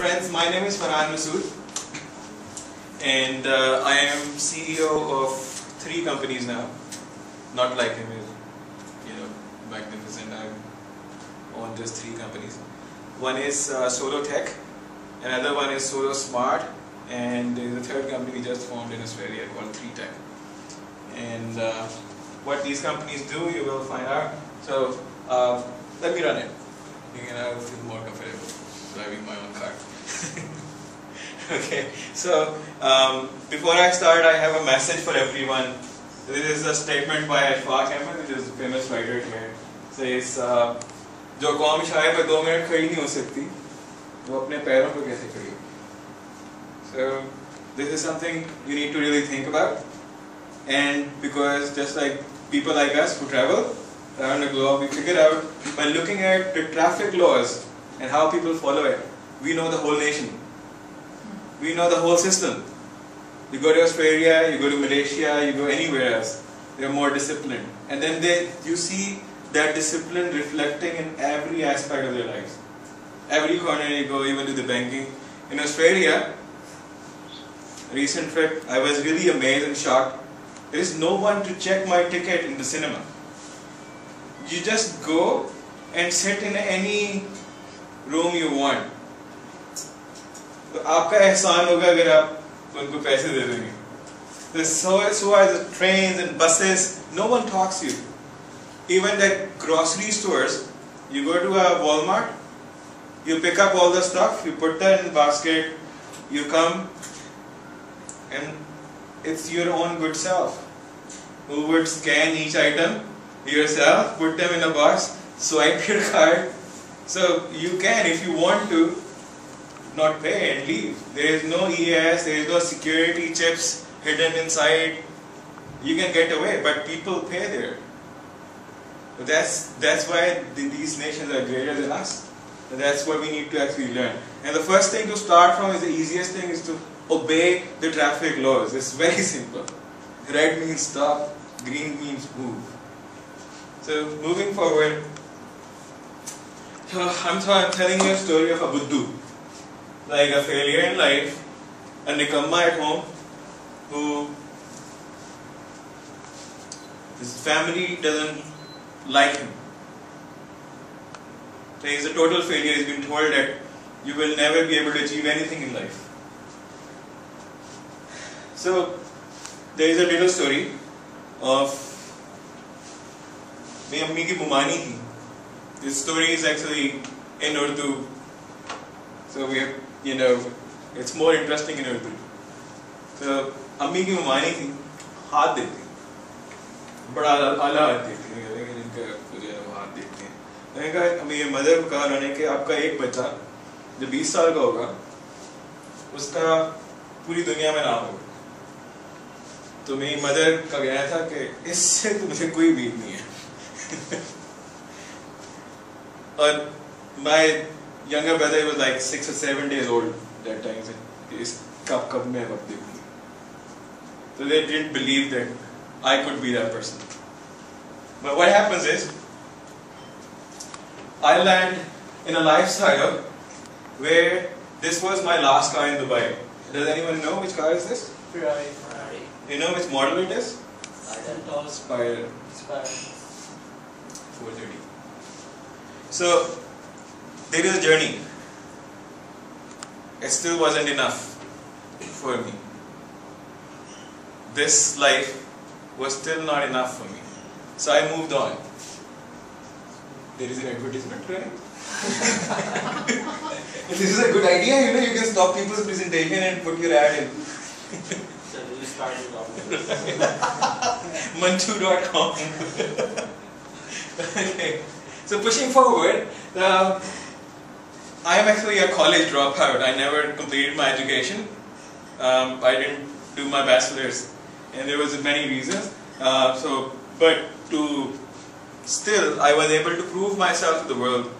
Friends, my name is Farhan Masood, and I am CEO of 3 companies now. Not like him, magnificent. I own just 3 companies. One is Solo Tech, another one is Solo Smart, and there is a third company we just formed in Australia called 3 Tech. And what these companies do, you will find out. So let me run it. I will feel more comfortable driving my own car. Okay, so before I start, I have a message for everyone. This is a statement by Farhan Masood, which is a famous writer here. Says, "जो कौम शायद पे 2 minute खड़ी नहीं हो सकती, वो अपने पैरों पे कैसे खड़ी?" So this is something you need to really think about, and because just like people like us who travel around the globe, we figure out by looking at the traffic laws and how people follow it, we know the whole nation. We know the whole system. You go to Australia, you go to Malaysia, you go anywhere else, they are more disciplined. And then you see that discipline reflecting in every aspect of their lives. Every corner you go, even to the banking. In Australia, recent trip, I was really amazed and shocked. There is no one to check my ticket in the cinema. You just go and sit in any room you want. तो आपका एहसान होगा अगर आप उनको पैसे दे देंगे. So are the trains and buses. No one talks to you. Even the grocery stores, you go to a Walmart, you pick up all the stuff, you put that in a basket, you come, and it's your own good self who would scan each item yourself, put them in a box, swipe your card. So you can, if you want to, not pay and leave. There is no ES, there is no security chips hidden inside. You can get away, but people pay there. So that's why these nations are greater than us. And that's what we need to actually learn. And the first thing to start from is the easiest thing is to obey the traffic laws. It's very simple. Red means stop, green means move. So moving forward, I'm telling you a story of a Buddhu. Like a failure in life, a nikamma at home, who his family doesn't like him. So he's a total failure. He's been told that you will never be able to achieve anything in life. So there is a little story of मेरी अम्मी की मुमानी थी. This story is actually in Urdu, so we have, it's more interesting in Urdu. So अम्मी की मुमानी थी, हाथ देती, बड़ा आला हाथ देती है, लेकिन इनका मुझे वो हाथ देती हैं. मैंने कहा, मेरी मदर को कहा उन्होंने कि आपका एक बच्चा जो 20 साल का होगा, उसका पूरी दुनिया में नाम होगा. तो मेरी मदर का कहना था कि इससे तो मुझे कोई उम्मीद नहीं है. और my younger brother was like 6 or 7 days old that time. कब मैं वक्त देखूंगी. So they didn't believe that I could be that person. But what happens is, I land in a lifestyle where this was my last car in Dubai. Does anyone know which car is this? Ferrari. You know which model it is? Spider. 430. So there is a journey. It still wasn't enough for me. This life was still not enough for me. So I moved on. There is an advertisement, right? This is a good idea, you can stop people's presentation and put your ad in. So you started off with this. Mantu.com. Okay. So pushing forward, I am actually a college dropout. I never completed my education. I didn't do my bachelor's, and there was many reasons. But still, I was able to prove myself to the world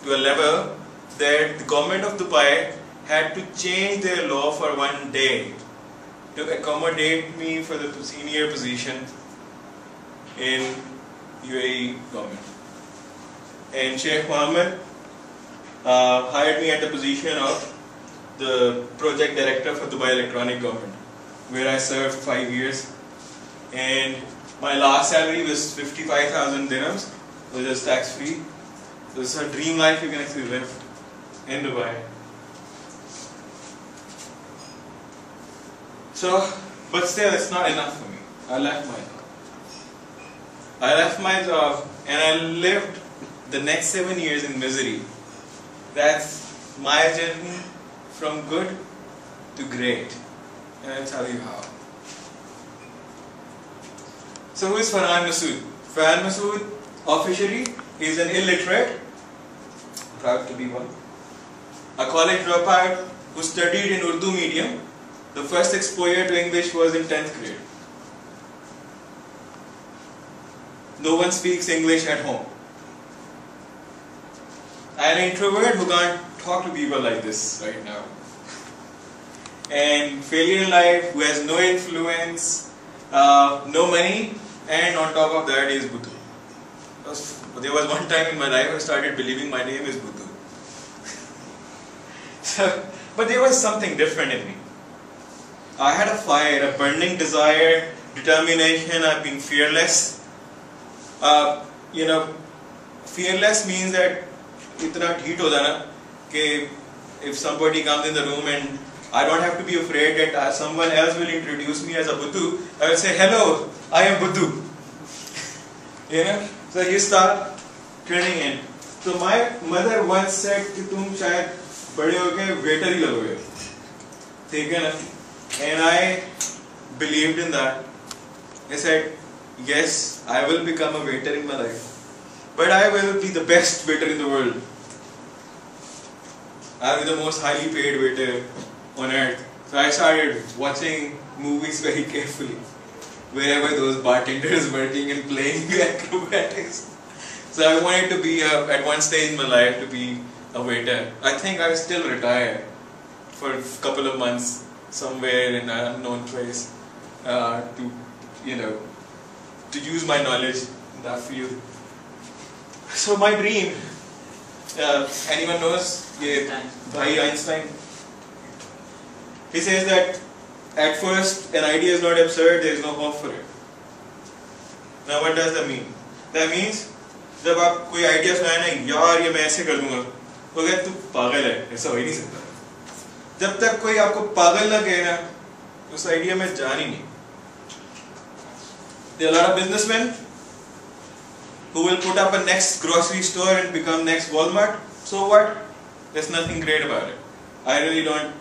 to a level that the government of Dubai had to change their law for one day to accommodate me for the senior position in UAE government. And Sheikh Mohammed hired me at the position of the project director for Dubai Electronic Government, where I served 5 years. And my last salary was 55,000 dirhams, which is tax free. So it's a dream life you can actually live in Dubai. So, but still it's not enough for me. I left my job and I lived the next 7 years in misery. That's my journey from good to great. And I'll tell you how. So who is Farhan Masood? Farhan Masood officially is an illiterate, proud to be one, a college dropout who studied in Urdu medium. The first exposure to English was in 10th grade. No one speaks English at home. I'm an introvert who can't talk to people like this right now. And failure in life, who has no influence, no money, and on top of that is Buddhu. There was one time in my life I started believing my name is Buddhu. But there was something different in me. I had a fire, a burning desire, determination. I've been fearless. Fearless means that itna dheet ho jana कि if somebody comes in the room and I don't have to be afraid that someone else will introduce me as a Buddhu. I will say, hello, I am Buddhu. So you start turning in. So my mother once said कि तुम शायद बड़े होके waiter ही लगोगे. ठीक है ना? And I believed in that. I said, yes, I will become a waiter in my life. But I will be the best waiter in the world. I will be the most highly paid waiter on earth. So I started watching movies very carefully. Wherever those bartenders working and playing acrobatics. So I wanted to be, at one stage in my life, to be a waiter. I think I still retire for a couple of months somewhere in an unknown place to use my knowledge in that field. So my dream, anyone knows Einstein? He says that at first an idea is not absurd, there is no hope for it. Now what does that mean? That means जब आप कोई idea सुनाए ना यार ये मैं ऐसे कर दूंगा तो कहते तू पागल है ऐसा हो ही नहीं सकता जब तक कोई आपको पागल ना कहे ना उस आइडिया में जान ही नहीं There are a lot of businessmen who will put up a next grocery store and become next Walmart. So what? There's nothing great about it. I really don't.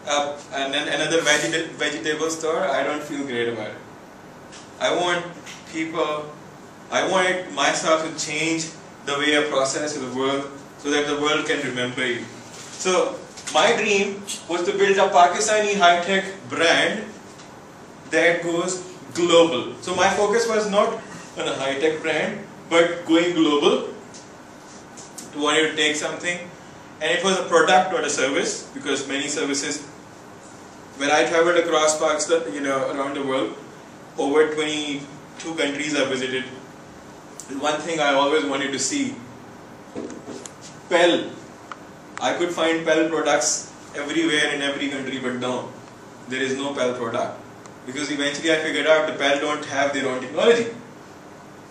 And then another vegetable store, I don't feel great about it. I want myself to change the way I process in the world so that the world can remember you. So my dream was to build a Pakistani high-tech brand that goes global. So my focus was not on a high-tech brand, but going global. I wanted to take something, and it was a product or a service, because many services. When I traveled across Pakistan, around the world, over 22 countries I visited. One thing I always wanted to see, Pell. I could find Pell products everywhere in every country, but no, there is no Pell product. Because eventually I figured out the Pell don't have their own technology.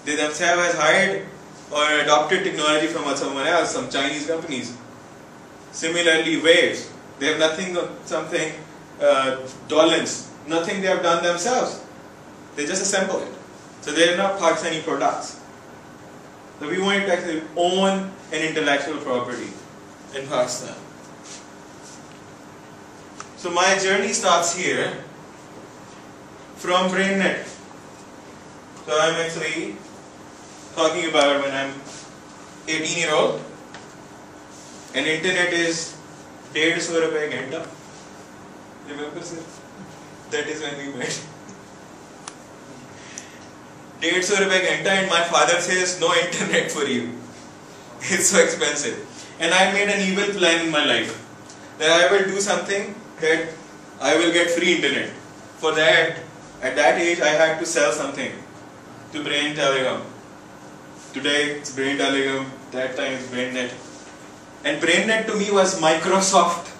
They themselves has hired or adopted technology from someone else, some Chinese companies. Similarly, Waves, they have nothing, Dolans, nothing they have done themselves. They just assemble it. So they are not Pakistani products. So we wanted to actually own an intellectual property in Pakistan. So my journey starts here from BrainNet. So I'm actually talking about when I'm 18-year-old, and internet is 150 rupees a ghanta. Remember, sir? That is when we met. 150 rupees a ghanta, and my father says no internet for you. It's so expensive. And I made an evil plan in my life that I will do something that I will get free internet. For that, at that age, I had to sell something to Brain Telecom. Today it's Brain Telecom, that time it's BrainNet. And BrainNet to me was Microsoft